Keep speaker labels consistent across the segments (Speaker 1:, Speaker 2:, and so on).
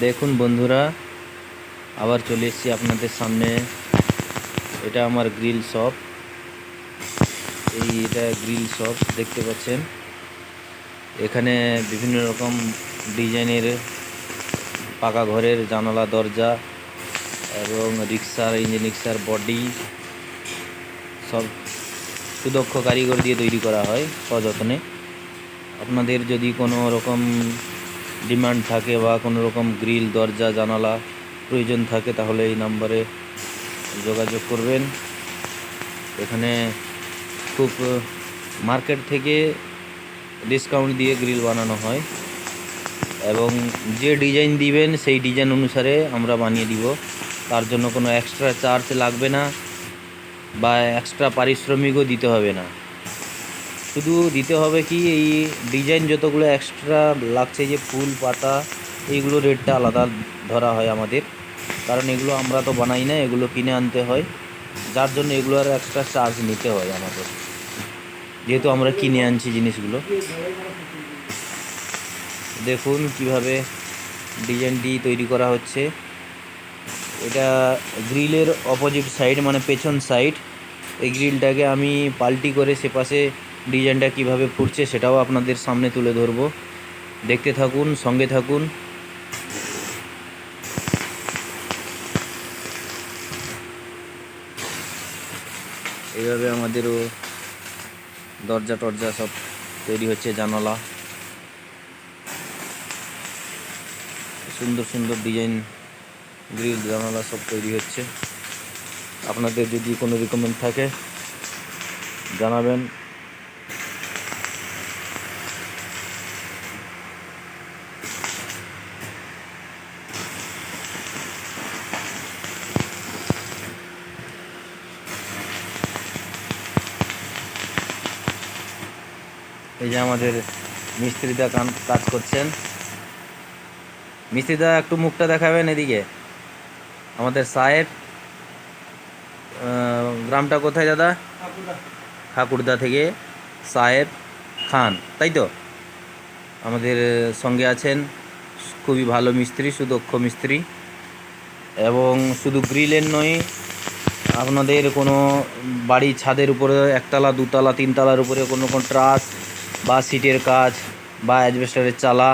Speaker 1: দেখুন বন্ধুরা, আবার চলে এসেছি আপনাদের সামনে। এটা আমার গ্রিল শপ। এটা গ্রিল শপ দেখতে পাচ্ছেন। এখানে বিভিন্ন রকম ডিজাইনের পাকা ঘরের জানালা, দরজা এবং ইঞ্জিন রিক্সার বডি সব সুদক্ষ কারিগর দিয়ে তৈরি করা হয় সযত্নে। আপনাদের যদি কোনো রকম ডিমান্ড থাকে বা কোনো রকম গ্রিল, দরজা, জানালা প্রয়োজন থাকে তাহলে এই নাম্বারে যোগাযোগ করবেন। এখানে খুব মার্কেট থেকে ডিসকাউন্ট দিয়ে গ্রিল বানানো হয় এবং যে ডিজাইন দিবেন সেই ডিজাইন অনুসারে আমরা বানিয়ে দিব। তার জন্য কোনো এক্সট্রা চার্জ লাগবে না বা এক্সট্রা পারিশ্রমিকও দিতে হবে না। শুধু দিতে হবে কি, এই ডিজাইন যতগুলো এক্সট্রা লাগছে, যে ফুল, পাতা, এইগুলো রেটটা আলাদা ধরা হয় আমাদের, কারণ এগুলো আমরা তো বানাই না, এগুলো কিনে আনতে হয়, যার জন্য এগুলোর এক্সট্রা চার্জ নিতে হয় আমাদের, যেহেতু আমরা কিনে আনছি জিনিসগুলো। দেখুন কিভাবে ডিজাইনটি তৈরি করা হচ্ছে। এটা গ্রিলের অপোজিট সাইড, মানে পেছন সাইড। এই গ্রিলটাকে আমি পাল্টি করে সে পাশে ডিজাইনটা কিভাবে ফুটছে সেটাও আপনাদের সামনে তুলে ধরবো। দেখতে থাকুন, সঙ্গে থাকুন। এইভাবে আমাদেরও দরজা টরজা সব তৈরি হচ্ছে, জানালা, সুন্দর সুন্দর ডিজাইন গ্রিল, জানালা সব তৈরি হচ্ছে। আপনাদের যদি কোনো রিকমেন্ড থাকে জানাবেন। এই যে আমাদের মিস্ত্রিদা কাজ করছেন। মিস্ত্রিদা একটু মুখটা দেখাবেন এদিকে। আমাদের সাহেব, গ্রামটা কোথায় দাদা? ঠাকুরদা থেকে সাহেব খান, তাই তো? আমাদের সঙ্গে আছেন, খুবই ভালো মিস্ত্রি, সুদক্ষ মিস্ত্রি। এবং শুধু গ্রিলের নয়, আপনাদের কোনো বাড়ি ছাদের উপরে একতলা, দুতলা, তিনতলার উপরে কোনো ট্রাস বা সিটের কাজ বা অ্যাজবেস্টারের চালা,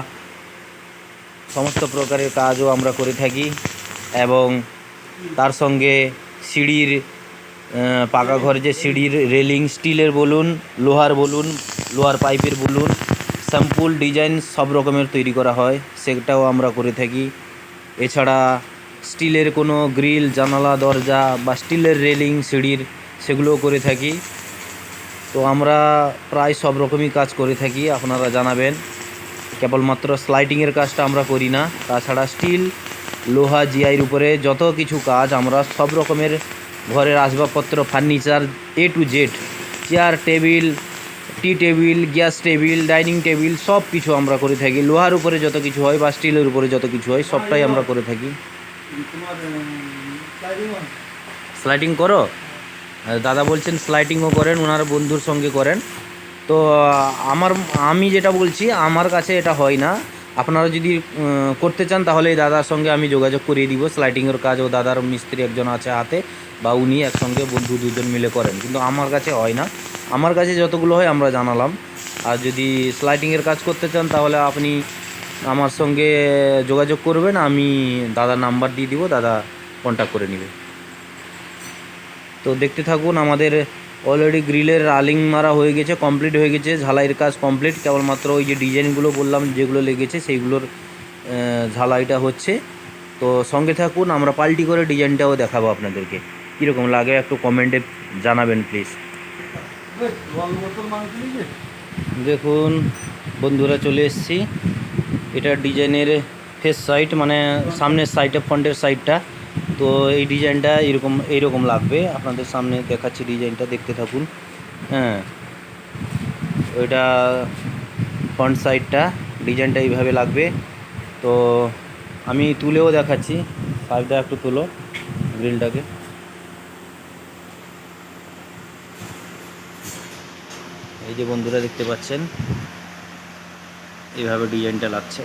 Speaker 1: সমস্ত প্রকারের কাজও আমরা করে থাকি। এবং তার সঙ্গে সিঁড়ির, পাকা ঘরে যে সিঁড়ির রেলিং, স্টিলের বলুন, লোহার বলুন, লোহার পাইপের বলুন, স্যাম্পল ডিজাইন সব রকমের তৈরি করা হয়, সেটাও আমরা করে থাকি। এছাড়া স্টিলের কোনো গ্রিল, জানালা, দরজা বা স্টিলের রেলিং সিঁড়ির, সেগুলোও করে থাকি। তো আমরা প্রায় সব রকমই কাজ করে থাকি, আপনারা জানাবেন। কেবলমাত্র স্লাইডিংয়ের কাজটা আমরা করি না, তাছাড়া স্টিল, লোহা, জিআইয়ের উপরে যত কিছু কাজ, আমরা সব রকমের ঘরের আসবাবপত্র, furniture A to Z, chair, table, T table, gas table, dining table, সব কিছু আমরা করে থাকি। লোহার উপরে যত কিছু হয় বা স্টিলের উপরে যত কিছু হয় সবটাই আমরা করে থাকি। স্লাইডিং করো? দাদা বলছেন স্লাইডিংও করেন, ওনার বন্ধুর সঙ্গে করেন। তো আমি যেটা বলছি, আমার কাছে এটা হয় না। আপনারা যদি করতে চান তাহলে এই দাদার সঙ্গে আমি যোগাযোগ করিয়ে দিব। স্লাইডিংয়ের কাজ ও দাদার মিস্ত্রি একজন আছে হাতে, বা উনি একসঙ্গে বন্ধু দুজন মিলে করেন, কিন্তু আমার কাছে হয় না। আমার কাছে যতগুলো হয় আমরা জানালাম। আর যদি স্লাইডিংয়ের কাজ করতে চান তাহলে আপনি আমার সঙ্গে যোগাযোগ করবেন, আমি দাদার নাম্বার দিয়ে দিব, দাদা কন্ট্যাক্ট করে নেবে। তো দেখতে থাকুন। আমাদের অলরেডি গ্রিলের রালিং মারা হয়ে গেছে, কমপ্লিট হয়ে গেছে, ঝালাইয়ের কাজ কমপ্লিট। কেবলমাত্র ওই যে ডিজাইনগুলো বললাম যেগুলো লেগেছে সেইগুলোর ঝালাইটা হচ্ছে। তো সঙ্গে থাকুন, আমরা পাল্টি করে ডিজাইনটাও দেখাবো আপনাদেরকে। কীরকম লাগে একটু কমেন্টে জানাবেন প্লিজ। দেখুন বন্ধুরা, চলে এসেছি। এটা ডিজাইনের ফেস সাইড, মানে সামনের সাইডে, ফ্রন্টের সাইডটা। তো এই ডিজাইনটা এইরকম লাগবে। আপনাদের সামনে দেখাচ্ছি ডিজাইনটা, দেখতে থাকুন। হ্যাঁ, ওইটা ফ্রন্ট সাইডটা, ডিজাইনটা এইভাবে লাগবে। তো আমি তুলেও দেখাচ্ছি। সাইডটা একটু তুলো গ্রিলটাকে। এই যে বন্ধুরা দেখতে পাচ্ছেন, এইভাবে ডিজাইনটা লাগছে।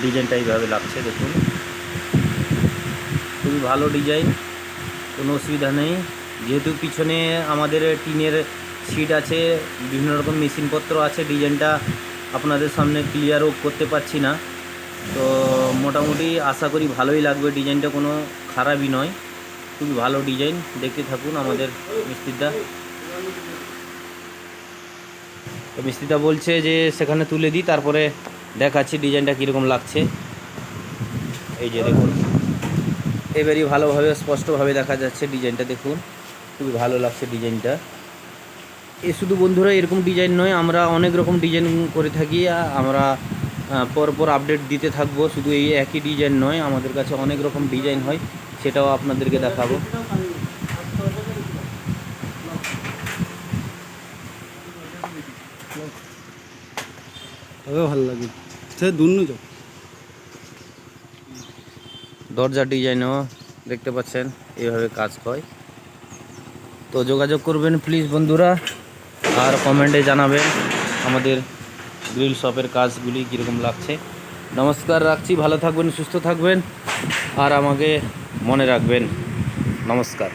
Speaker 1: ডিজাইনটা এইভাবে লাগছে দেখুন, খুবই ভালো ডিজাইন, কোনো অসুবিধা নেই। যেহেতু পিছনে আমাদের টিনের সিট আছে, বিভিন্ন রকম মেশিনপত্র আছে, ডিজাইনটা আপনাদের সামনে ক্লিয়ারও করতে পারছি না। তো মোটামুটি আশা করি ভালোই লাগবে, ডিজাইনটা কোনো খারাপই নয়, খুবই ভালো ডিজাইন। দেখতে থাকুন আমাদের মিস্ত্রিদা। তো মিস্ত্রিদা বলছে যে সেখানে তুলে দিই, তারপরে দেখাচ্ছি ডিজাইনটা কীরকম লাগছে। এই যে দেখুন, এবারই ভালোভাবে স্পষ্টভাবে দেখা যাচ্ছে ডিজাইনটা, দেখুন খুবই ভালো লাগছে ডিজাইনটা। এ শুধু বন্ধুরা এরকম ডিজাইন নয়, আমরা অনেক রকম ডিজাইন করে থাকি, আমরা পরপর আপডেট দিতে থাকবো। শুধু এই একই ডিজাইন নয়, আমাদের কাছে অনেক রকম ডিজাইন হয়, সেটাও আপনাদেরকে দেখাবো।
Speaker 2: ভালো লাগে সে দুনু যাও।
Speaker 1: দরজার ডিজাইনও দেখতে পাচ্ছেন এইভাবে কাজ হয়। তো যোগাযোগ করবেন প্লিজ বন্ধুরা, আর কমেন্টে জানাবেন আমাদের গ্রিল শপের কাজগুলি কীরকম লাগছে। নমস্কার, রাখছি, ভালো থাকবেন, সুস্থ থাকবেন, আর আমাকে মনে রাখবেন। নমস্কার।